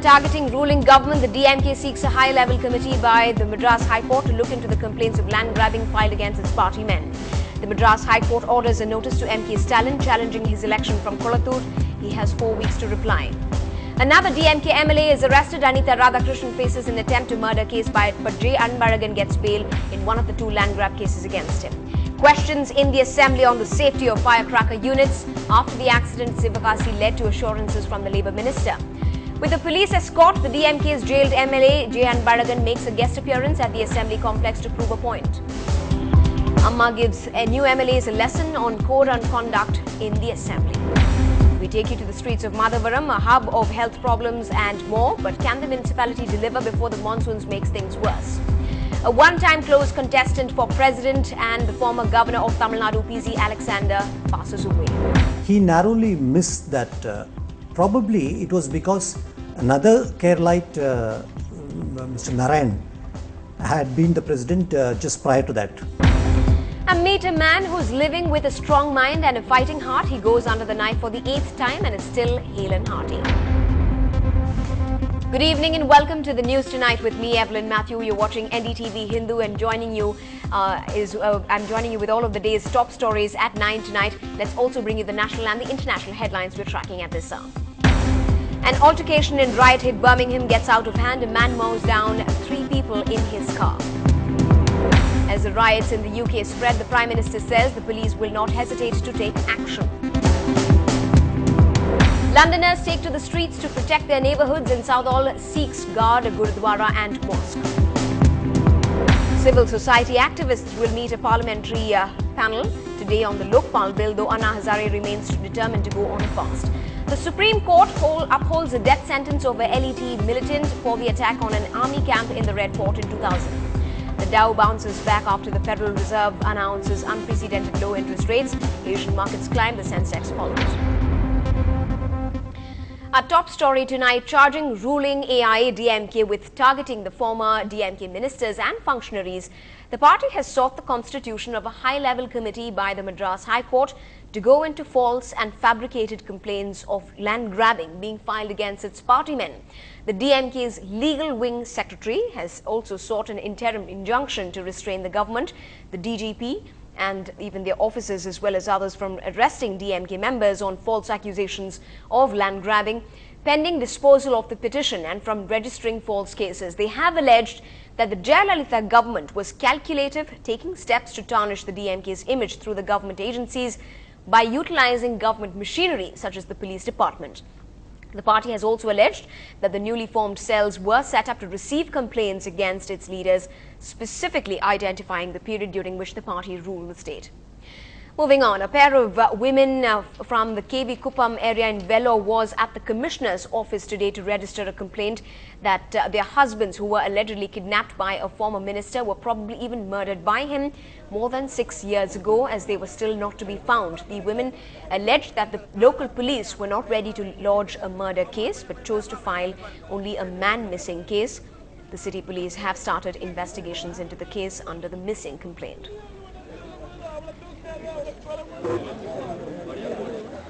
targeting ruling government, the DMK seeks a high-level committee by the Madras High Court to look into the complaints of land grabbing filed against its party men. The Madras High Court orders a notice to MK Stalin challenging his election from Kolattur. He has 4 weeks to reply. Another DMK MLA is arrested. Anita Radhakrishnan faces an attempt to murder case but J. Anbaragan gets bail in one of the 2 land grab cases against him. Questions in the assembly on the safety of firecracker units. After the accident, Sivakasi led to assurances from the Labour Minister. With a police escort, the DMK's jailed MLA J. Anbaragan makes a guest appearance at the assembly complex to prove a point. Amma gives new MLAs a lesson on code and conduct in the assembly. We take you to the streets of Madhavaram, a hub of health problems and more. But can the municipality deliver before the monsoons makes things worse? A one-time close contestant for president and the former governor of Tamil Nadu, P.Z. Alexander, passes away. He narrowly missed that. Probably it was because another Keralite, Mr. Narayan, had been the president just prior to that. And meet a man who's living with a strong mind and a fighting heart. He goes under the knife for the 8th time and is still hale and hearty. Good evening and welcome to the news tonight with me, Evelyn Matthew. You're watching NDTV Hindu, and joining you I'm joining you with all of the day's top stories at 9 tonight. Let's also bring you the national and the international headlines we're tracking at this hour. An altercation in riot hit Birmingham gets out of hand. A man mows down 3 people in his car. As the riots in the UK spread, the Prime Minister says the police will not hesitate to take action. Londoners take to the streets to protect their neighbourhoods. In Southall, Sikhs guard a Gurudwara and mosque. Civil society activists will meet a parliamentary panel today on the Lokpal bill, though Anna Hazare remains determined to go on a fast. The Supreme Court upholds a death sentence over LET militant for the attack on an army camp in the Red Fort in 2000. The Dow bounces back after the Federal Reserve announces unprecedented low interest rates. Asian markets climb, the Sensex follows. Our top story tonight, charging ruling AIA-DMK with targeting the former DMK ministers and functionaries. The party has sought the constitution of a high-level committee by the Madras High Court to go into false and fabricated complaints of land grabbing being filed against its party men. The DMK's legal wing secretary has also sought an interim injunction to restrain the government, the DGP, and even their officers as well as others from arresting DMK members on false accusations of land grabbing, pending disposal of the petition and from registering false cases. They have alleged that the Jayalalitha government was calculative, taking steps to tarnish the DMK's image through the government agencies by utilizing government machinery such as the police department. The party has also alleged that the newly formed cells were set up to receive complaints against its leaders, specifically identifying the period during which the party ruled the state. Moving on, a pair of women from the KV Kuppam area in Vellore was at the Commissioner's office today to register a complaint that their husbands, who were allegedly kidnapped by a former minister, were probably even murdered by him more than 6 years ago, as they were still not to be found. The women alleged that the local police were not ready to lodge a murder case but chose to file only a man-missing case. The city police have started investigations into the case under the missing complaint.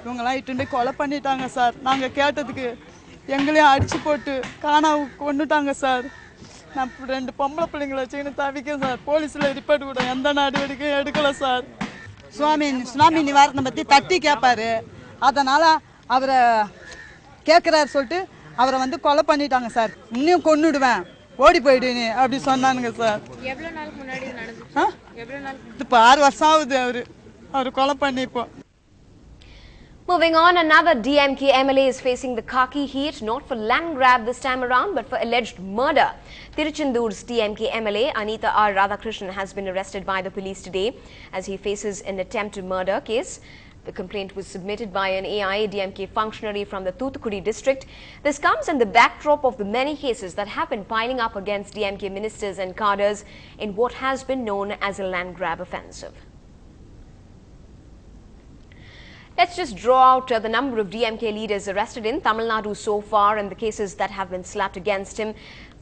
இவங்கெல்லாம் இட்டுண்டு கொலை பண்ணிட்டாங்க sir. நாங்க கேட்டதுக்கு எங்களையும் அடிச்சு போட்டு காணாம கொன்னுட்டாங்க sir. நான் 2 பொம்பளை பிள்ளைங்களை வச்சுக்கின்னு தவிக்கேன் சார். போலீஸ்ல ரிப்போர்ட் கூட எந்த நடவடிக்கையும் எடுக்கல சார். சுனாமி நிவாரணம் பத்தி தட்டி கேட்பாரு. அதனால அவரை கேட்கிறாரு சொல்லிட்டு அவரை வந்து கொலை பண்ணிட்டாங்க சார். இன்னும் கொன்னுடுவேன், ஓடி போயிடுன்னு அப்படி சொன்னானுங்க சார். எவ்வளவு நாளுக்கு முன்னாடி நடந்துச்சு? எவ்வளவு நாள்? இப்போ 6 வருஷம் ஆகுது அவர் கொலை பண்ணி இப்போ. Moving on, another DMK MLA is facing the khaki heat, not for land grab this time around, but for alleged murder. Tiruchendur's DMK MLA, Anita R. Radhakrishnan, has been arrested by the police today as he faces an attempt to murder case. The complaint was submitted by an AIA-DMK functionary from the Thoothukudi district. This comes in the backdrop of the many cases that have been piling up against DMK ministers and cadres in what has been known as a land grab offensive. Let's just draw out the number of DMK leaders arrested in Tamil Nadu so far and the cases that have been slapped against him.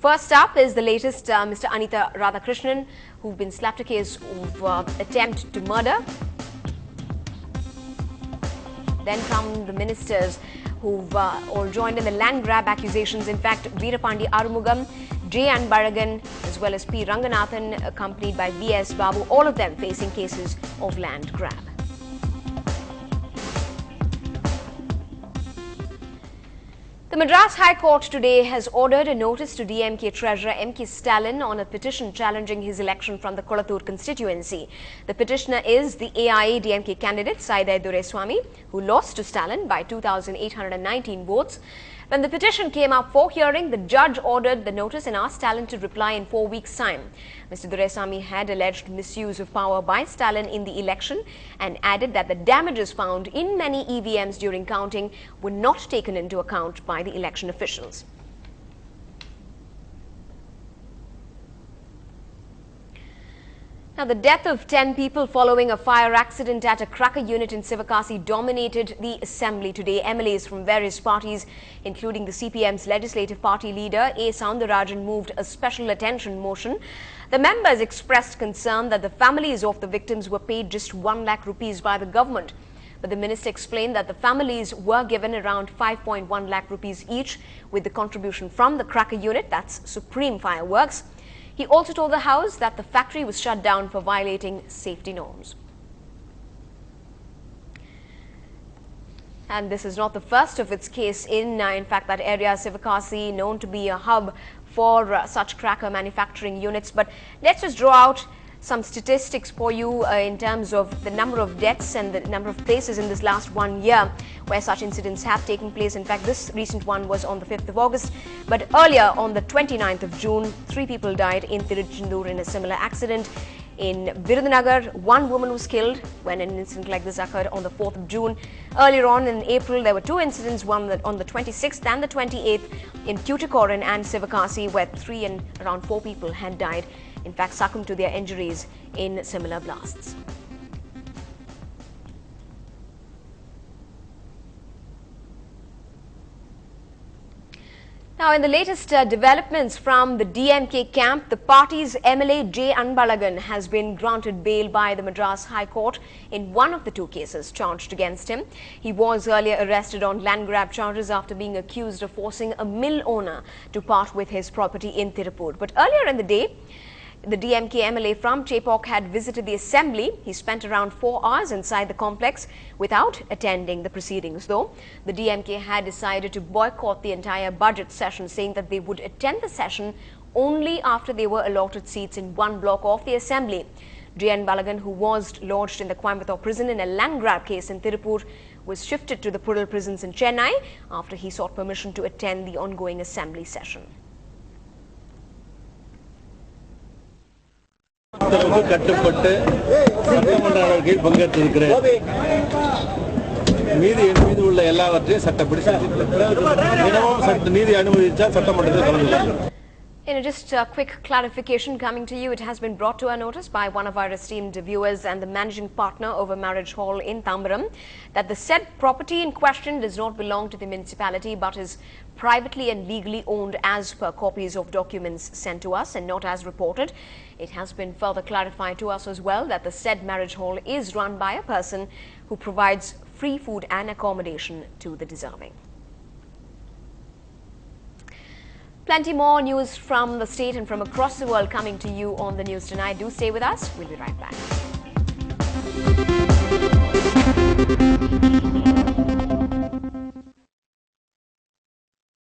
First up is the latest, Mr. Anita Radhakrishnan, who've been slapped a case of attempt to murder. Then come the ministers. who've all joined in the land grab accusations. In fact, Veerapandi Arumugam, J. Anbaragan, as well as P. Ranganathan, accompanied by V.S. Babu, all of them facing cases of land grab. The Madras High Court today has ordered a notice to DMK Treasurer M.K. Stalin on a petition challenging his election from the Kolattur constituency. The petitioner is the AIA-DMK candidate Saidai Dureswamy, who lost to Stalin by 2,819 votes. When the petition came up for hearing, the judge ordered the notice and asked Stalin to reply in 4 weeks' time. Mr. Dureswamy had alleged misuse of power by Stalin in the election and added that the damages found in many EVMs during counting were not taken into account by the election officials. Now, the death of 10 people following a fire accident at a cracker unit in Sivakasi dominated the assembly today. MLAs from various parties, including the CPM's legislative party leader A. Soundarajan, moved a special attention motion. The members expressed concern that the families of the victims were paid just 1 lakh rupees by the government. But the minister explained that the families were given around 5.1 lakh rupees each, with the contribution from the cracker unit, that's Supreme Fireworks. He also told the House that the factory was shut down for violating safety norms. And this is not the first of its case in fact, that area, Sivakasi, known to be a hub for such cracker manufacturing units. But let's just draw out some statistics for you in terms of the number of deaths and the number of places in this last 1 year where such incidents have taken place. In fact, this recent one was on the 5th of August, but earlier on the 29th of June, 3 people died in Tiruchendur in a similar accident. In Virudhunagar, 1 woman was killed when an incident like this occurred on the 4th of June. Earlier on in April, there were 2 incidents, one on the 26th and the 28th in Tuticorin and Sivakasi, where 3 and around 4 people had died, in fact succumbed to their injuries in similar blasts. Now, in the latest developments from the DMK camp, the party's MLA J. Anbalagan has been granted bail by the Madras High Court in one of the 2 cases charged against him. He was earlier arrested on land grab charges after being accused of forcing a mill owner to part with his property in Tirupur. But earlier in the day, the DMK MLA from Chepauk had visited the assembly. He spent around 4 hours inside the complex without attending the proceedings, though. The DMK had decided to boycott the entire budget session, saying that they would attend the session only after they were allotted seats in one block of the assembly. J.N. Balagan, who was lodged in the Coimbatore prison in a land grab case in Tirupur, was shifted to the Pural prisons in Chennai after he sought permission to attend the ongoing assembly session. கட்டுப்பட்டு சட்டமன்ற நடவடிக்கையில் பங்கேற்றிருக்கிறேன். மீதி என் மீது உள்ள எல்லாவற்றையும் சட்டப்படி தினமும் நீதி அனுமதித்தால் சட்டமன்றத்தில் கலந்து. Just a quick clarification coming to you. It has been brought to our notice by one of our esteemed viewers and the managing partner of a marriage hall in Tambaram that the said property in question does not belong to the municipality but is privately and legally owned as per copies of documents sent to us and not as reported. It has been further clarified to us as well that the said marriage hall is run by a person who provides free food and accommodation to the deserving. Plenty more news from the state and from across the world coming to you on the news tonight. Do stay with us. We'll be right back.